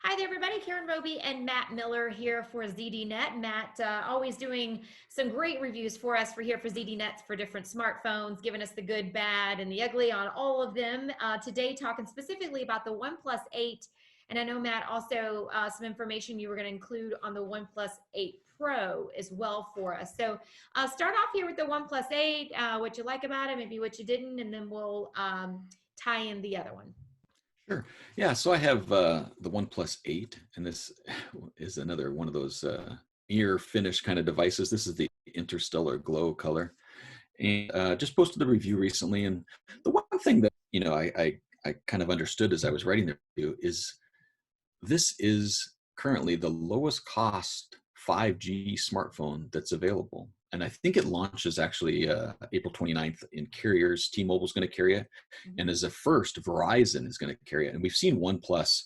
Hi there, everybody. Karen Roby and Matt Miller here for ZDNet. Matt always doing some great reviews for us for here for ZDNets for different smartphones, giving us the good, bad, and the ugly on all of them. Today, talking specifically about the OnePlus 8. And I know, Matt, also some information you were going to include on the OnePlus 8 Pro as well for us. So start off here with the OnePlus 8, what you like about it, maybe what you didn't, and then we'll tie in the other one. Sure. Yeah, so I have the OnePlus 8, and this is another one of those ear finish kind of devices. This is the Interstellar Glow color. And just posted a review recently. And the one thing that, I kind of understood as I was writing the review is this is currently the lowest cost 5G smartphone that's available. And I think it launches actually April 29th in carriers. T-Mobile is going to carry it. And as a first, Verizon is going to carry it. And we've seen OnePlus,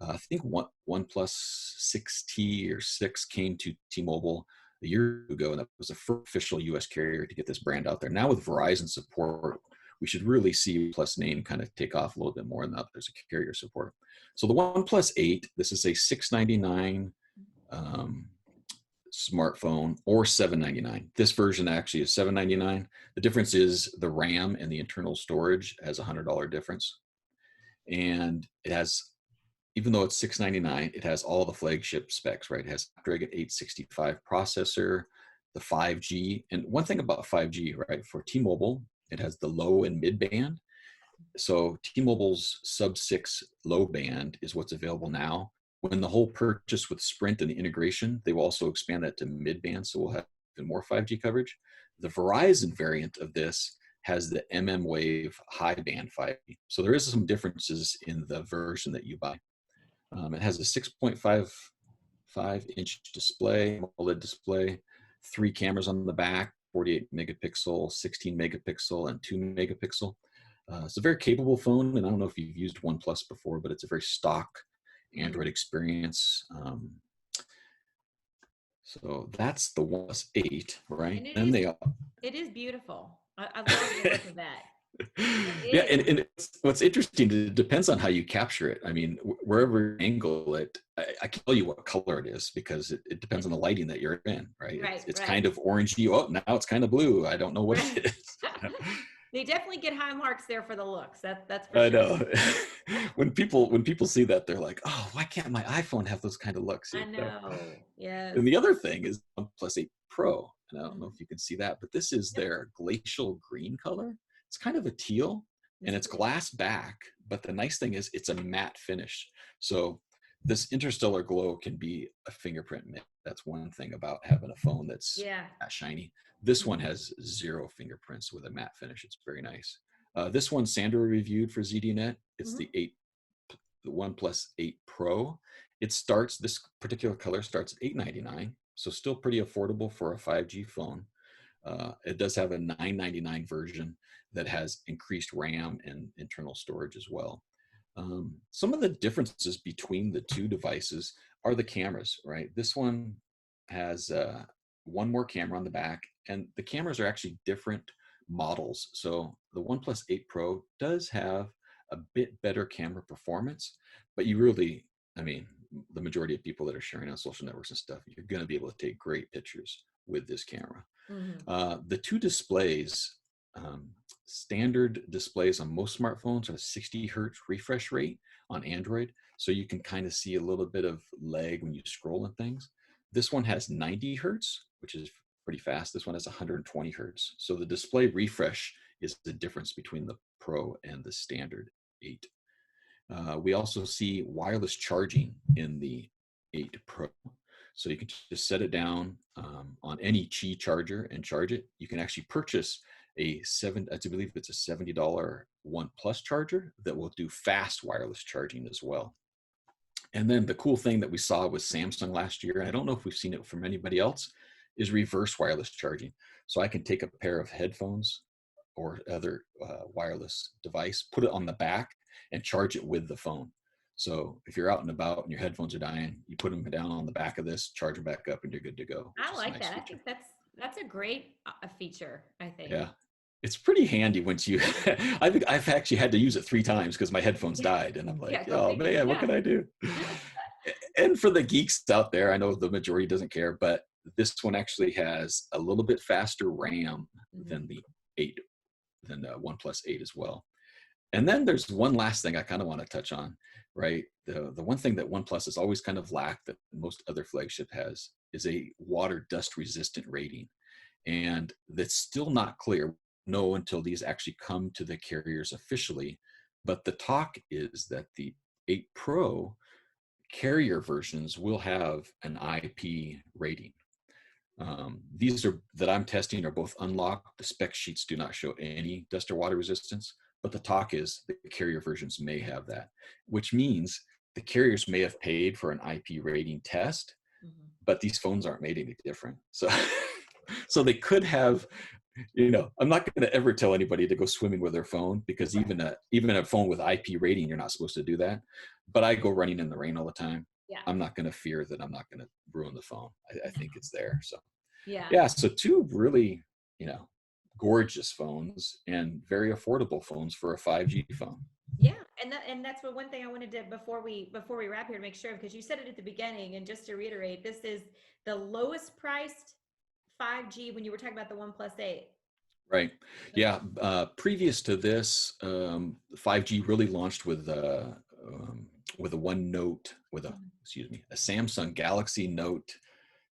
I think OnePlus 6T or 6 came to T-Mobile a year ago. And that was the first official US carrier to get this brand out there. Now with Verizon support, we should really see Plus name kind of take off a little bit more now that there's a carrier support. So the OnePlus 8, this is a $699 smartphone, or $799. This version actually is $799. The difference is the RAM and the internal storage has $100 difference. And it has, even though it's $699, it has all the flagship specs, right? It has Snapdragon 865 processor, the 5G. And one thing about 5G, right, for T-Mobile, it has the low and mid band. So T-Mobile's sub-6 low band is what's available now. When the whole purchase with Sprint and the integration, they will also expand that to mid-band, so we'll have even more 5G coverage. The Verizon variant of this has the MM-Wave high-band 5G. So there is some differences in the version that you buy. It has a 6.55-inch display, OLED display, 3 cameras on the back, 48 megapixel, 16 megapixel, and 2 megapixel. It's a very capable phone, and I don't know if you've used OnePlus before, but it's a very stock Android experience. So that's the OnePlus 8, right? And it is beautiful. I love the look of that. Yeah, and what's interesting, it depends on how you capture it. I mean, wherever you angle it, I can tell you what color it is because it depends on the lighting that you're in, right? It's kind of orangey. Oh, now it's kind of blue. I don't know what it is. They definitely get high marks there for the looks. That's for I sure. know. when people see that, they're like, "Oh, why can't my iPhone have those kind of looks?" I know. Yes. And the other thing is OnePlus 8 Pro, and I don't know if you can see that, but this is their glacial green color. It's kind of a teal, and it's glass back. But the nice thing is, it's a matte finish. So this Interstellar Glow can be a fingerprint mix. That's one thing about having a phone that's that shiny. This one has 0 fingerprints with a matte finish. It's very nice. This one Sandra reviewed for ZDNet. It's the OnePlus 8 Pro. This particular color starts at $899, so still pretty affordable for a 5G phone. It does have a $999 version that has increased RAM and internal storage as well. Some of the differences between the two devices are the cameras, right? This one has one more camera on the back, and the cameras are actually different models. So the OnePlus 8 Pro does have a bit better camera performance, but you really, I mean, the majority of people that are sharing on social networks and stuff, you're going to be able to take great pictures with this camera. The two displays, standard displays on most smartphones are 60 hertz refresh rate on Android. So you can kind of see a little bit of lag when you scroll and things. This one has 90 hertz, which is pretty fast. This one has 120 hertz. So the display refresh is the difference between the Pro and the standard 8. We also see wireless charging in the 8 Pro. So you can just set it down on any Qi charger and charge it. You can actually purchase I believe it's a $70 OnePlus charger that will do fast wireless charging as well. And then the cool thing that we saw with Samsung last year, and I don't know if we've seen it from anybody else, is reverse wireless charging. So I can take a pair of headphones or other wireless device, put it on the back, and charge it with the phone. So if you're out and about and your headphones are dying, you put them down on the back of this, charge them back up, and you're good to go. I like that. I think that's a great feature, I think. Yeah. It's pretty handy once you, I've actually had to use it 3 times because my headphones died. And I'm like, oh man, what can I do? And for the geeks out there, I know the majority doesn't care, but this one actually has a little bit faster RAM than the 8, than the OnePlus 8 as well. And then there's one last thing I kind of want to touch on, right? The one thing that OnePlus has always kind of lacked that most other flagship has is a water dust resistant rating. And that's still not clear, no, until these actually come to the carriers officially. But the talk is that the 8 Pro carrier versions will have an IP rating. These are that I'm testing are both unlocked. The spec sheets do not show any dust or water resistance, but the talk is the carrier versions may have that, which means the carriers may have paid for an IP rating test, but these phones aren't made any different. So, so they could have, I'm not going to ever tell anybody to go swimming with their phone because Right. even a phone with IP rating, you're not supposed to do that. But I go running in the rain all the time. Yeah. I'm not going to fear that I'm not going to ruin the phone. I think it's there. So Yeah. yeah, so two really, gorgeous phones and very affordable phones for a 5G phone. Yeah, and that's what one thing I wanted to before we wrap here to make sure, because you said it at the beginning, and just to reiterate, this is the lowest priced 5G when you were talking about the OnePlus 8. Right. Okay. Yeah. Previous to this, 5G really launched with a one note with a Mhm. excuse me a Samsung Galaxy Note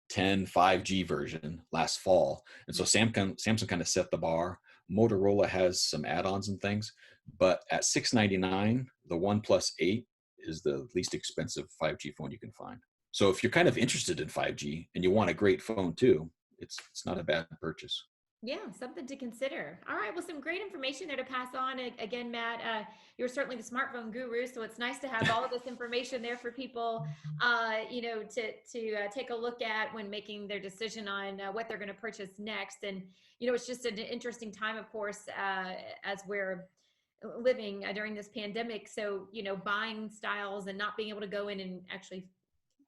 10 5G version last fall, and so Samsung kind of set the bar. Motorola has some add-ons and things, but at $699, the OnePlus 8 is the least expensive 5G phone you can find. So if you're kind of interested in 5G and you want a great phone too, it's not a bad purchase. Yeah, something to consider. All right, well, some great information there to pass on. Again, Matt, you're certainly the smartphone guru, so it's nice to have all of this information there for people, to take a look at when making their decision on what they're going to purchase next. And it's just an interesting time, of course, as we're living during this pandemic. So buying styles and not being able to go in and actually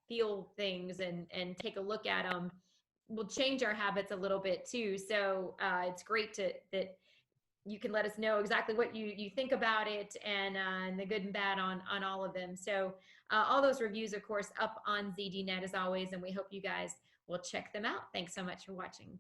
feel things and take a look at them will change our habits a little bit too. So it's great that you can let us know exactly what you think about it, and the good and bad on all of them. So all those reviews, of course, up on ZDNet as always, and we hope you guys will check them out. Thanks so much for watching.